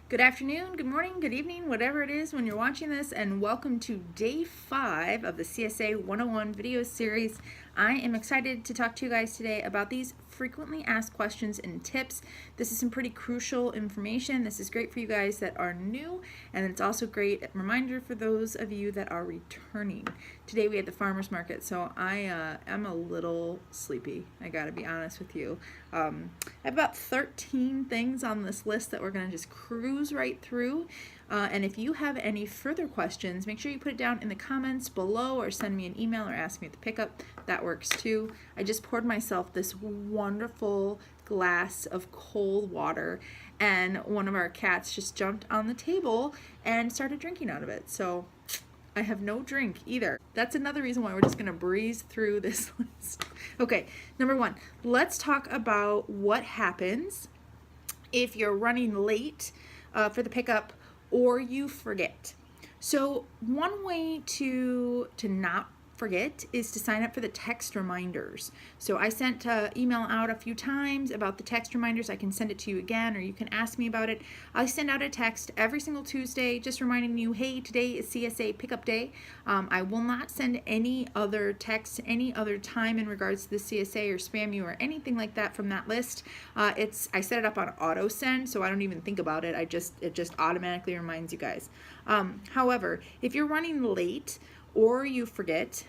Good afternoon, good morning, good evening, whatever it is when you're watching this, and welcome to day 5 of the CSA 101 video series. I am excited to talk to you guys today about these frequently asked questions and tips. This is some pretty crucial information. This is great for you guys that are new, and it's also a great reminder for those of you that are returning. Today we had the farmer's market, so I am a little sleepy, I gotta be honest with you. I have about 13 things on this list that we're gonna just cruise right through. And if you have any further questions, make sure you put it down in the comments below or send me an email or ask me at the pickup. That works too. I just poured myself this wonderful glass of cold water, and one of our cats just jumped on the table and started drinking out of it. So I have no drink either. That's another reason why we're just gonna breeze through this list. Okay, number 1, let's talk about what happens if you're running late for the pickup or you forget. So one way to not forget is to sign up for the text reminders. So I sent an email out a few times about the text reminders. I can send it to you again, or you can ask me about it. I send out a text every single Tuesday just reminding you, hey, today is CSA pickup day. I will not send any other text any other time in regards to the CSA or spam you or anything like that from that list. I set it up on auto send, so I don't even think about it. It just automatically reminds you guys. However, if you're running late or you forget,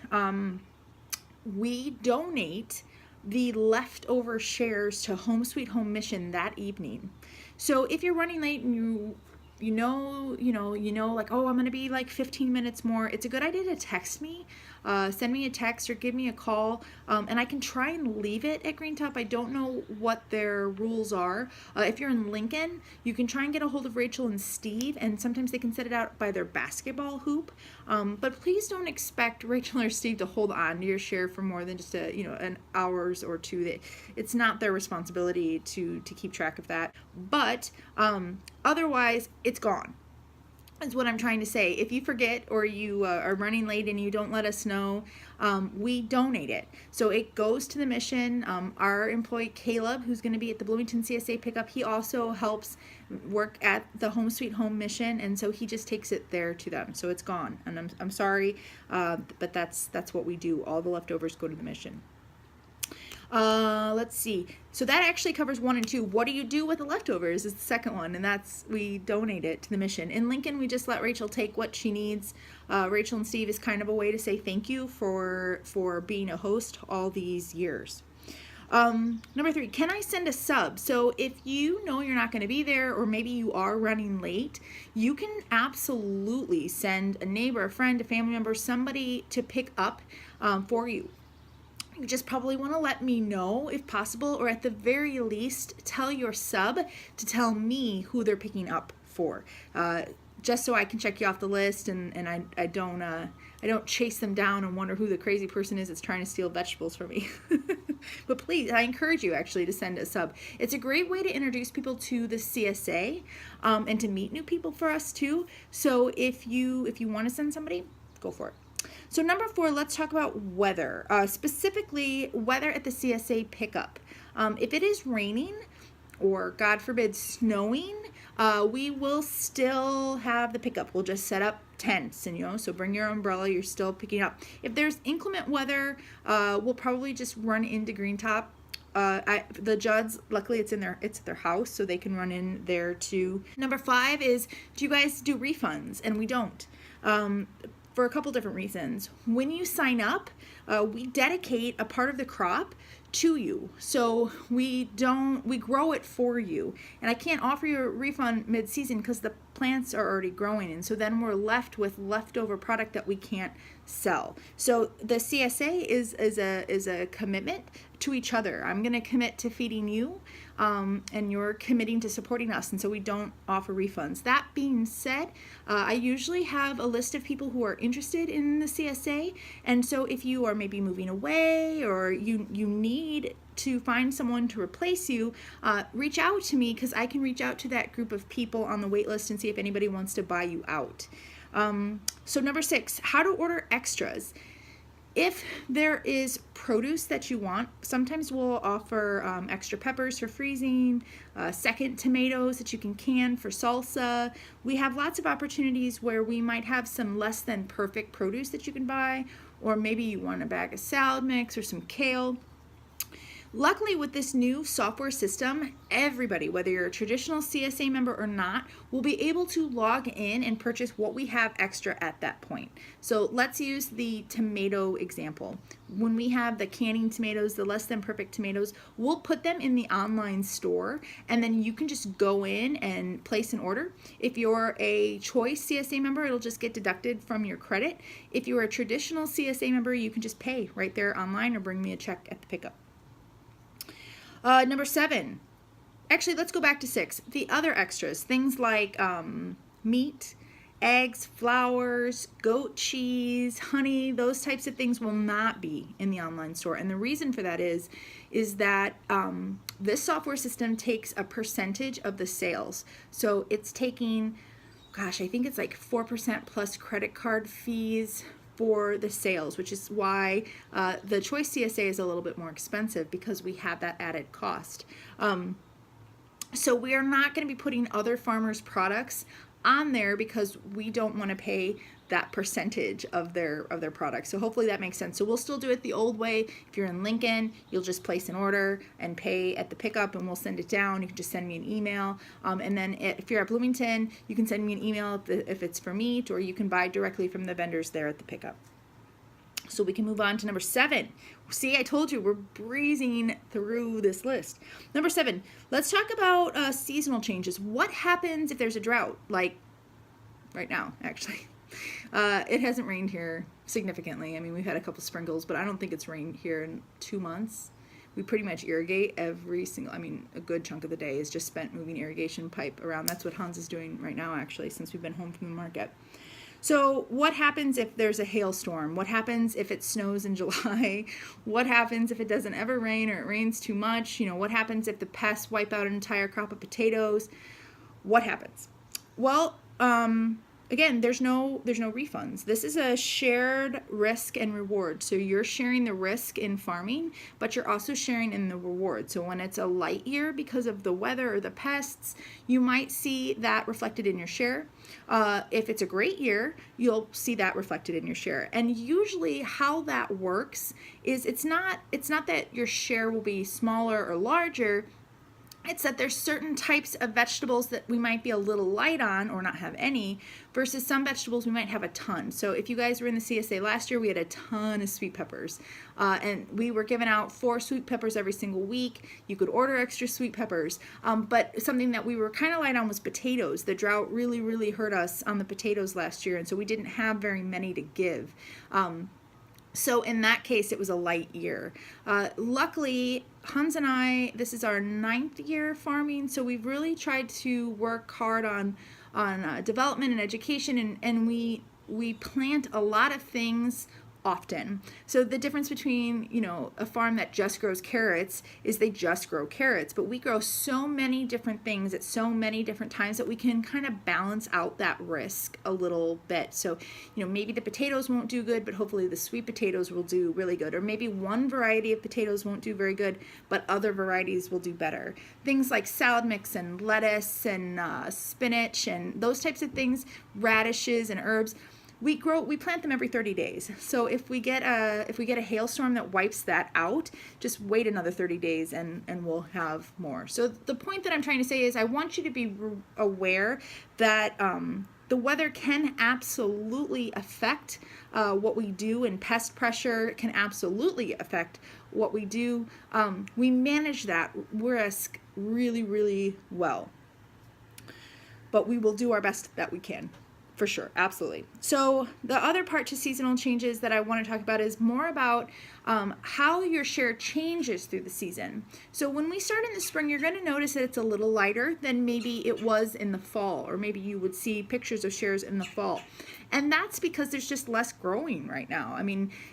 we donate the leftover shares to Home Sweet Home Mission that evening. So if you're running late and you know, like, oh, I'm gonna be like 15 minutes more, it's a good idea to text me, send me a text or give me a call, and I can try and leave it at Green Top. I don't know what their rules are. If you're in Lincoln, you can try and get a hold of Rachel and Steve, and sometimes they can set it out by their basketball hoop. But please don't expect Rachel or Steve to hold on to your share for more than just an hours or two. It's not their responsibility to keep track of that. But otherwise, it's gone, is what I'm trying to say. If you forget or you are running late and you don't let us know, we donate it. So it goes to the mission. Our employee Caleb, who's going to be at the Bloomington CSA pickup, he also helps work at the Home Sweet Home Mission, and so he just takes it there to them. So it's gone, and I'm sorry, but that's what we do. All the leftovers go to the mission. Let's see. So that actually covers 1 and 2. What do you do with the leftovers is the second one, and that's we donate it to the mission. In Lincoln, we just let Rachel take what she needs. Rachel and Steve is kind of a way to say thank you for being a host all these years. Number 3, can I send a sub? So if you know you're not going to be there, or maybe you are running late, you can absolutely send a neighbor, a friend, a family member, somebody to pick up for you. You just probably want to let me know if possible, or at the very least tell your sub to tell me who they're picking up for, just so I can check you off the list, and I don't chase them down and wonder who the crazy person is that's trying to steal vegetables from me. But please, I encourage you actually to send a sub. It's a great way to introduce people to the CSA, and to meet new people for us too. So if you want to send somebody, go for it. So number 4, let's talk about weather, specifically weather at the CSA pickup. If it is raining or, God forbid, snowing, we will still have the pickup. We'll just set up tents, and so bring your umbrella. You're still picking up. If there's inclement weather, we'll probably just run into Green Top. The Judds, luckily it's at their house, so they can run in there too. Number 5 is, do you guys do refunds? And we don't. For a couple different reasons. When you sign up, we dedicate a part of the crop to you. So we grow it for you. And I can't offer you a refund mid-season because the plants are already growing, and so then we're left with leftover product that we can't sell. So the CSA is a commitment to each other. I'm going to commit to feeding you, and you're committing to supporting us, and so we don't offer refunds. That being said, I usually have a list of people who are interested in the CSA, and so if you are maybe moving away or you need to find someone to replace you, reach out to me, because I can reach out to that group of people on the wait list and see if anybody wants to buy you out. So number 6, how to order extras. If there is produce that you want, sometimes we'll offer extra peppers for freezing, second tomatoes that you can for salsa. We have lots of opportunities where we might have some less than perfect produce that you can buy, or maybe you want a bag of salad mix or some kale. Luckily, with this new software system, everybody, whether you're a traditional CSA member or not, will be able to log in and purchase what we have extra at that point. So let's use the tomato example. When we have the canning tomatoes, the less than perfect tomatoes, we'll put them in the online store, and then you can just go in and place an order. If you're a Choice CSA member, it'll just get deducted from your credit. If you're a traditional CSA member, you can just pay right there online or bring me a check at the pickup. Number 7, actually let's go back to 6. The other extras, things like meat, eggs, flowers, goat cheese, honey, those types of things will not be in the online store. And the reason for that is that this software system takes a percentage of the sales. So it's taking, gosh, I think it's like 4% plus credit card fees for the sales, which is why the Choice CSA is a little bit more expensive, because we have that added cost. So we are not going to be putting other farmers' products on there because we don't want to pay that percentage of their products. So hopefully that makes sense. So we'll still do it the old way. If you're in Lincoln, you'll just place an order and pay at the pickup, and we'll send it down. You can just send me an email. And then if you're at Bloomington, you can send me an email if it's for meat, or you can buy directly from the vendors there at the pickup. So we can move on to number 7. See, I told you we're breezing through this list. Number 7, let's talk about seasonal changes. What happens if there's a drought, like right now, actually? It hasn't rained here significantly. I mean, we've had a couple sprinkles, but I don't think it's rained here in 2 months. We pretty much irrigate every single, a good chunk of the day is just spent moving irrigation pipe around. That's what Hans is doing right now, actually, since we've been home from the market. So what happens if there's a hailstorm? What happens if it snows in July? What happens if it doesn't ever rain, or it rains too much? What happens if the pests wipe out an entire crop of potatoes? What happens? Well, again, there's no refunds. This is a shared risk and reward. So you're sharing the risk in farming, but you're also sharing in the reward. So when it's a light year because of the weather or the pests, you might see that reflected in your share. If it's a great year, you'll see that reflected in your share. And usually how that works is it's not that your share will be smaller or larger. It's that there's certain types of vegetables that we might be a little light on or not have any, versus some vegetables we might have a ton. So if you guys were in the CSA last year, we had a ton of sweet peppers. And we were giving out 4 sweet peppers every single week. You could order extra sweet peppers. But something that we were kind of light on was potatoes. The drought really, really hurt us on the potatoes last year, and so we didn't have very many to give. So in that case, it was a light year. Luckily, Hans and I, this is our 9th year farming, so we've really tried to work hard on development and education, and we plant a lot of things often. So the difference between, a farm that just grows carrots is they just grow carrots, but we grow so many different things at so many different times that we can kind of balance out that risk a little bit. So, maybe the potatoes won't do good, but hopefully the sweet potatoes will do really good. Or maybe one variety of potatoes won't do very good, but other varieties will do better. Things like salad mix and lettuce and spinach and those types of things, radishes and herbs, we plant them every 30 days. So if we get a hailstorm that wipes that out, just wait another 30 days and we'll have more. So the point that I'm trying to say is I want you to be aware that the weather can absolutely affect what we do, and pest pressure can absolutely affect what we do. We manage that risk really, really well, but we will do our best that we can. For sure, absolutely. So the other part to seasonal changes that I want to talk about is more about how your share changes through the season. So when we start in the spring, you're going to notice that it's a little lighter than maybe it was in the fall, or maybe you would see pictures of shares in the fall. And that's because there's just less growing right now.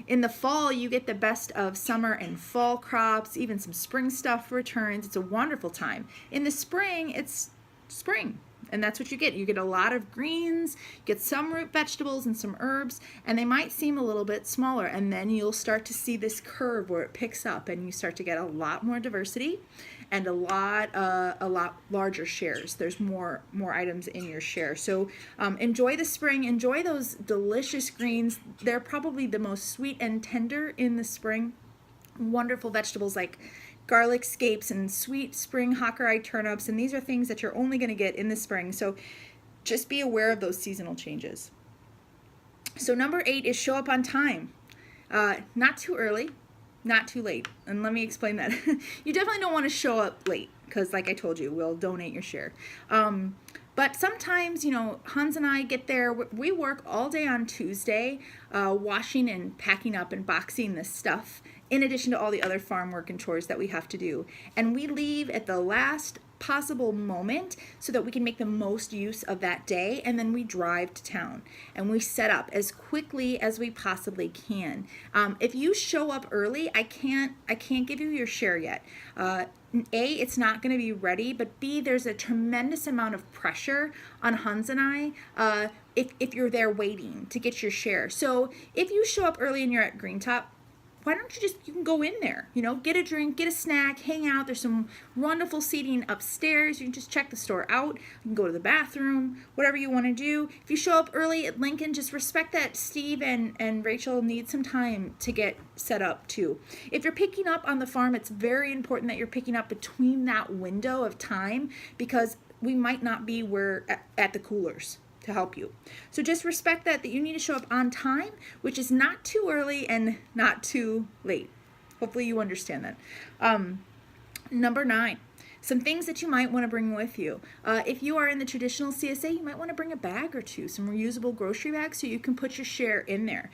In the fall, you get the best of summer and fall crops, even some spring stuff returns. It's a wonderful time. In the spring, it's spring. And that's what you get. You get a lot of greens, get some root vegetables and some herbs, and they might seem a little bit smaller. And then you'll start to see this curve where it picks up and you start to get a lot more diversity and a lot larger shares. There's more items in your share. So enjoy the spring, enjoy those delicious greens. They're probably the most sweet and tender in the spring. Wonderful vegetables like garlic scapes and sweet spring hawker-eye turnips, and these are things that you're only going to get in the spring. So just be aware of those seasonal changes. So number 8 is show up on time. Not too early, not too late. And let me explain that. You definitely don't want to show up late because, like I told you, we'll donate your share. But sometimes, you know, Hans and I get there. We work all day on Tuesday, washing and packing up and boxing this stuff, in addition to all the other farm work and chores that we have to do. And we leave at the last possible moment so that we can make the most use of that day, and then we drive to town and we set up as quickly as we possibly can. If you show up early, I can't give you your share yet. A, it's not going to be ready, but B, there's a tremendous amount of pressure on Hans and I if you're there waiting to get your share. So if you show up early and you're at Green Top, why don't you can go in there, you know, get a drink, get a snack, hang out. There's some wonderful seating upstairs. You can just check the store out. You can go to the bathroom, whatever you want to do. If you show up early at Lincoln, just respect that Steve and Rachel need some time to get set up too. If you're picking up on the farm, it's very important that you're picking up between that window of time because we might not be at the coolers to help you. So just respect that you need to show up on time, which is not too early and not too late. Hopefully you understand that. Number 9, some things that you might want to bring with you. If you are in the traditional CSA, you might want to bring a bag or two, some reusable grocery bags so you can put your share in there.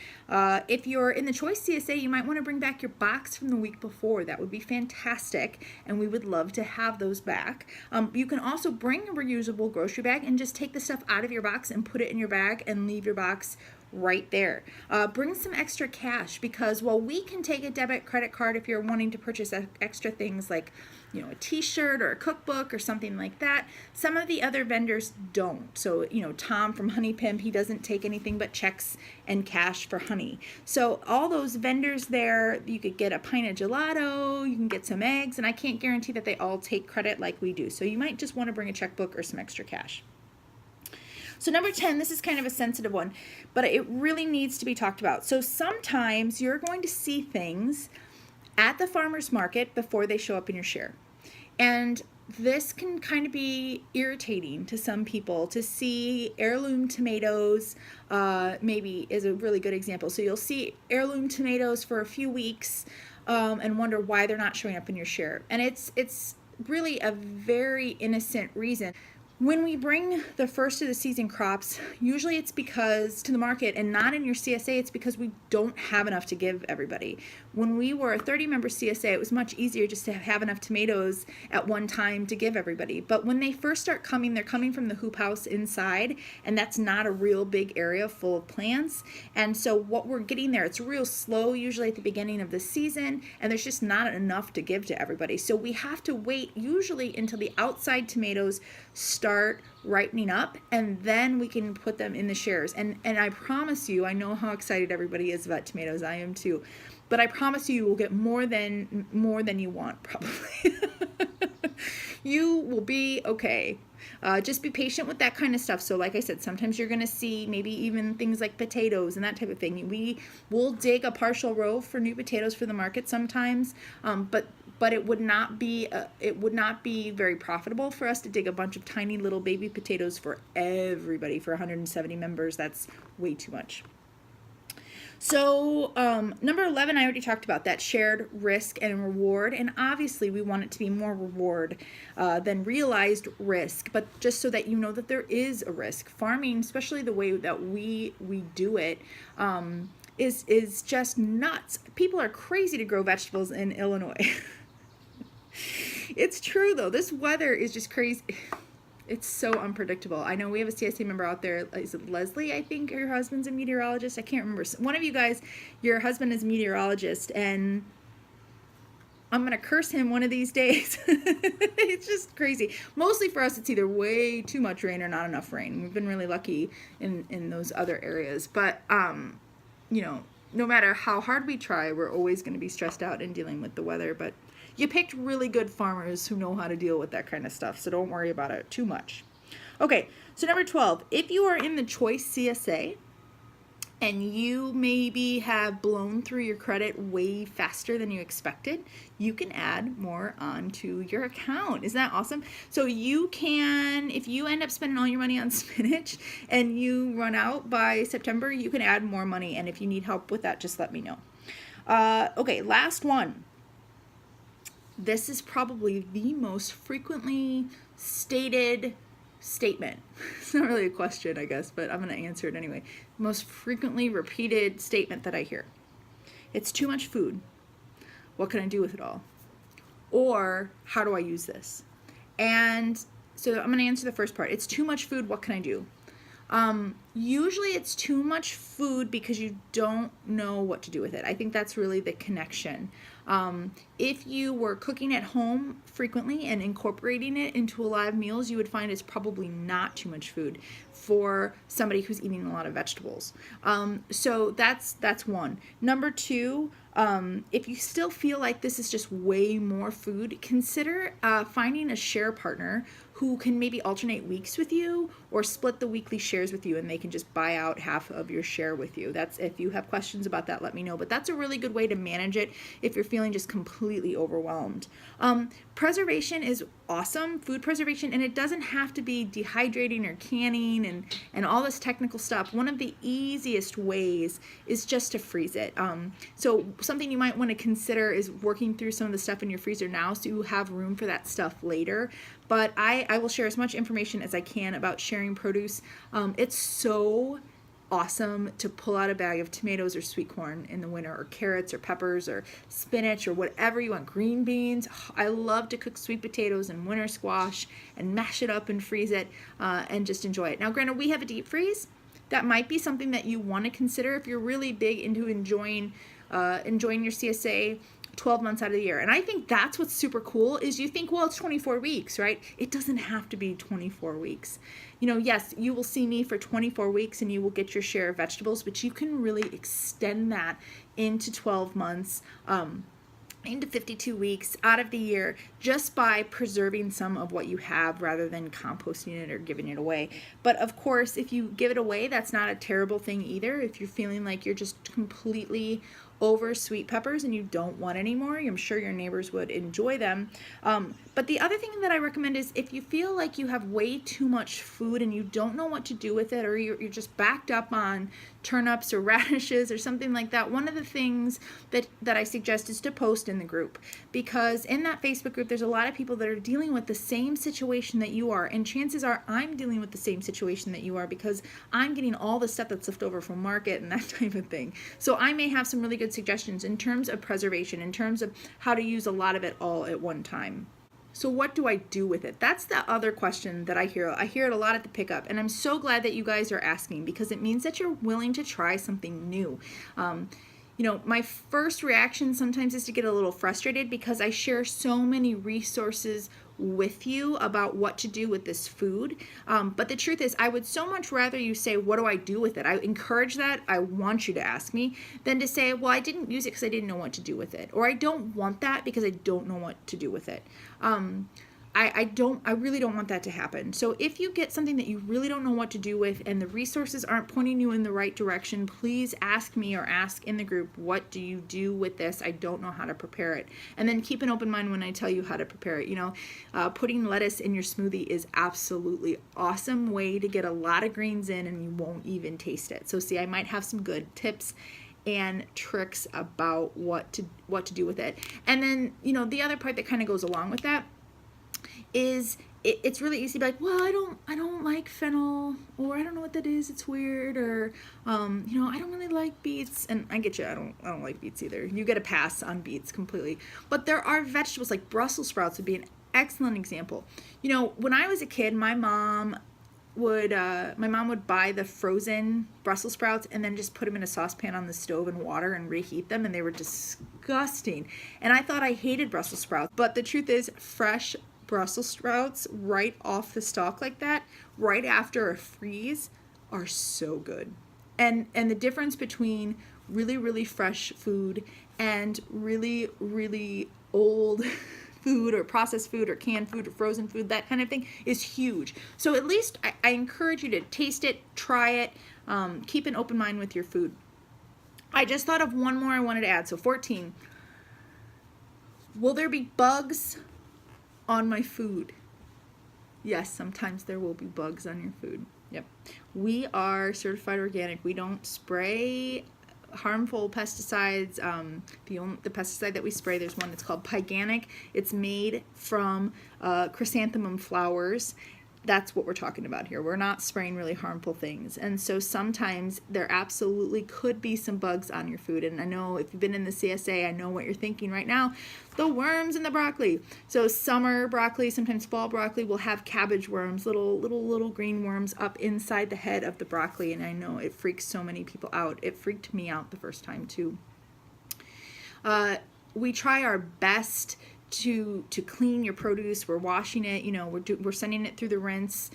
If you're in the Choice CSA, you might want to bring back your box from the week before. That would be fantastic, and we would love to have those back. You can also bring a reusable grocery bag and just take the stuff out of your box and put it in your bag and leave your box right there. Bring some extra cash because while we can take a debit credit card if you're wanting to purchase extra things like, you know, a t-shirt or a cookbook or something like that, some of the other vendors don't. So, you know, Tom from Honey Pimp, he doesn't take anything but checks and cash for honey. So all those vendors there, you could get a pint of gelato, you can get some eggs, and I can't guarantee that they all take credit like we do. So you might just want to bring a checkbook or some extra cash. So number 10, this is kind of a sensitive one, but it really needs to be talked about. So sometimes you're going to see things at the farmer's market before they show up in your share. And this can kind of be irritating to some people to see heirloom tomatoes, maybe is a really good example. So you'll see heirloom tomatoes for a few weeks and wonder why they're not showing up in your share. And it's really a very innocent reason. When we bring the first of the season crops, usually it's because to the market and not in your CSA, it's because we don't have enough to give everybody. When we were a 30-member CSA, it was much easier just to have enough tomatoes at one time to give everybody. But when they first start coming, they're coming from the hoop house inside, and that's not a real big area full of plants. And so what we're getting there, it's real slow usually at the beginning of the season, and there's just not enough to give to everybody. So we have to wait usually until the outside tomatoes start ripening up, and then we can put them in the shares. And I promise you, I know how excited everybody is about tomatoes. I am too. But I promise you will get more than you want, probably. You will be okay. Just be patient with that kind of stuff. So like I said, sometimes you're going to see maybe even things like potatoes and that type of thing. We will dig a partial row for new potatoes for the market sometimes, but it would not be very profitable for us to dig a bunch of tiny little baby potatoes for everybody for 170 members. That's way too much. So number 11, I already talked about that shared risk and reward, and obviously we want it to be more reward than realized risk, but just so that you know that there is a risk. Farming, especially the way that we do it, is just nuts. People are crazy to grow vegetables in Illinois. It's true though. This weather is just crazy. It's so unpredictable. I know we have a CSA member out there. Is it Leslie? I think your husband's a meteorologist. I can't remember. One of you guys, your husband is a meteorologist, and I'm gonna curse him one of these days. It's just crazy. Mostly for us, it's either way too much rain or not enough rain. We've been really lucky in those other areas. But you know, no matter how hard we try, we're always going to be stressed out in dealing with the weather. But you picked really good farmers who know how to deal with that kind of stuff, so don't worry about it too much. Okay, so number 12, if you are in the choice CSA and you maybe have blown through your credit way faster than you expected, you can add more onto your account. Isn't that awesome? So you can, if you end up spending all your money on spinach and you run out by September, you can add more money. And if you need help with that, just let me know. Okay, last one. This is probably the most frequently stated statement. It's not really a question, I guess, but I'm going to answer it anyway. Most frequently repeated statement that I hear. It's too much food. What can I do with it all? Or how do I use this? And so I'm going to answer the first part. It's too much food. What can I do? Usually it's too much food because you don't know what to do with it. I think that's really the connection. If you were cooking at home frequently and incorporating it into live meals, you would find it's probably not too much food for somebody who's eating a lot of vegetables. So that's one. Number two, if you still feel like this is just way more food, consider finding a share partner who can maybe alternate weeks with you or split the weekly shares with you, and they can just buy out half of your share with you. That's, if you have questions about that, let me know. But that's a really good way to manage it if you're feeling just completely overwhelmed. Preservation is awesome, food preservation, and it doesn't have to be dehydrating or canning and all this technical stuff. One of the easiest ways is just to freeze it. So something you might want to consider is working through some of the stuff in your freezer now so you have room for that stuff later. But I will share as much information as I can about sharing produce. It's so awesome to pull out a bag of tomatoes or sweet corn in the winter, or carrots or peppers or spinach or whatever you want, green beans. I love to cook sweet potatoes and winter squash and mash it up and freeze it and just enjoy it. Now, granted, we have a deep freeze. That might be something that you want to consider if you're really big into enjoying your CSA 12 months out of the year. And I think that's what's super cool is you think, well, it's 24 weeks, right? It doesn't have to be 24 weeks. You know, yes, you will see me for 24 weeks and you will get your share of vegetables, but you can really extend that into 12 months, into 52 weeks out of the year just by preserving some of what you have rather than composting it or giving it away. But of course, if you give it away, that's not a terrible thing either. If you're feeling like you're just completely over sweet peppers and you don't want any more, I'm sure your neighbors would enjoy them. But the other thing that I recommend is if you feel like you have way too much food and you don't know what to do with it, or you're just backed up on turnips or radishes or something like that, one of the things that I suggest is to post in the group, because in that Facebook group there's a lot of people that are dealing with the same situation that you are, and chances are I'm dealing with the same situation that you are because I'm getting all the stuff that's left over from market and that type of thing. So I may have some really good suggestions in terms of preservation, in terms of how to use a lot of it all at one time. So what do I do with it? That's the other question that I hear. I hear it a lot at the pickup, and I'm so glad that you guys are asking because it means that you're willing to try something new. You know, my first reaction sometimes is to get a little frustrated because I share so many resources with you about what to do with this food. But the truth is, I would so much rather you say, what do I do with it? I encourage that. I want you to ask me than to say, well, I didn't use it because I didn't know what to do with it. Or I don't want that because I don't know what to do with it. I really don't want that to happen. So if you get something that you really don't know what to do with and the resources aren't pointing you in the right direction, please ask me or ask in the group, what do you do with this? I don't know how to prepare it. And then keep an open mind when I tell you how to prepare it. You know, putting lettuce in your smoothie is absolutely awesome way to get a lot of greens in and you won't even taste it. So see, I might have some good tips and tricks about what to do with it. And then, you know, the other part that kind of goes along with that is it's really easy to be like, well, I don't like fennel, or I don't know what that is, it's weird, or you know, I don't really like beets. And I get you, I don't like beets either. You get a pass on beets completely. But there are vegetables like Brussels sprouts would be an excellent example. You know, when I was a kid, my mom my mom would buy the frozen Brussels sprouts and then just put them in a saucepan on the stove and water and reheat them, and they were disgusting. And I thought I hated Brussels sprouts, but the truth is, fresh Brussels sprouts right off the stalk like that, right after a freeze, are so good. And the difference between really, really fresh food and really, really old food or processed food or canned food or frozen food, that kind of thing, is huge. So at least I encourage you to taste it, try it, keep an open mind with your food. I just thought of one more I wanted to add. So 14, will there be bugs on my food? Yes, sometimes there will be bugs on your food. Yep. We are certified organic. We don't spray harmful pesticides. The pesticide that we spray, there's one that's called Pyganic. It's made from chrysanthemum flowers. That's what we're talking about here. We're not spraying really harmful things. And so sometimes there absolutely could be some bugs on your food. And I know if you've been in the CSA, I know what you're thinking right now. The worms in the broccoli. So summer broccoli, sometimes fall broccoli, will have cabbage worms, little green worms up inside the head of the broccoli. And I know it freaks so many people out. It freaked me out the first time too. We try our best to clean your produce. We're washing it, we're sending it through the rinse,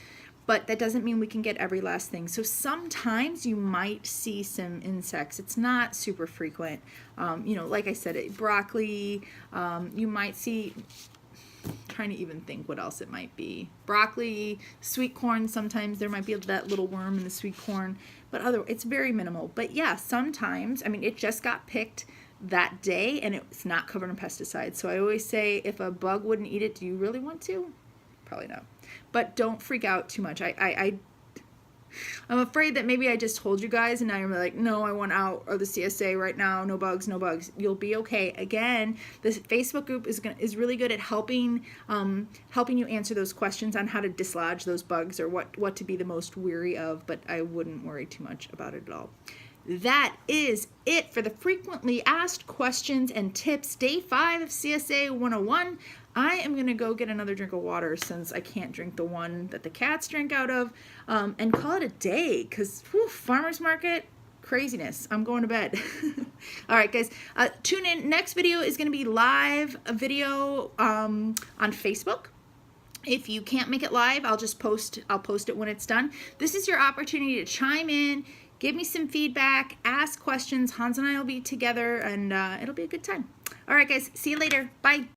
but that doesn't mean we can get every last thing. So sometimes you might see some insects. It's not super frequent. Like I said, broccoli, you might see, trying to even think what else it might be. Broccoli, sweet corn, sometimes there might be that little worm in the sweet corn, but it's very minimal. But yeah, sometimes, it just got picked that day and it's not covered in pesticides. So I always say, if a bug wouldn't eat it, do you really want to? Probably not. But don't freak out too much. I'm afraid that maybe I just told you guys and now you're like, no, I want out of the CSA right now. No bugs, no bugs. You'll be okay. Again, this Facebook group is really good at helping you answer those questions on how to dislodge those bugs or what to be the most weary of, but I wouldn't worry too much about it at all. That is it for the frequently asked questions and tips, day 5 of CSA 101. I am going to go get another drink of water since I can't drink the one that the cats drank out of, and call it a day because farmer's market, craziness. I'm going to bed. All right, guys, tune in. Next video is going to be live video on Facebook. If you can't make it live, I'll post it when it's done. This is your opportunity to chime in, give me some feedback, ask questions. Hans and I will be together, and it'll be a good time. All right, guys, see you later. Bye.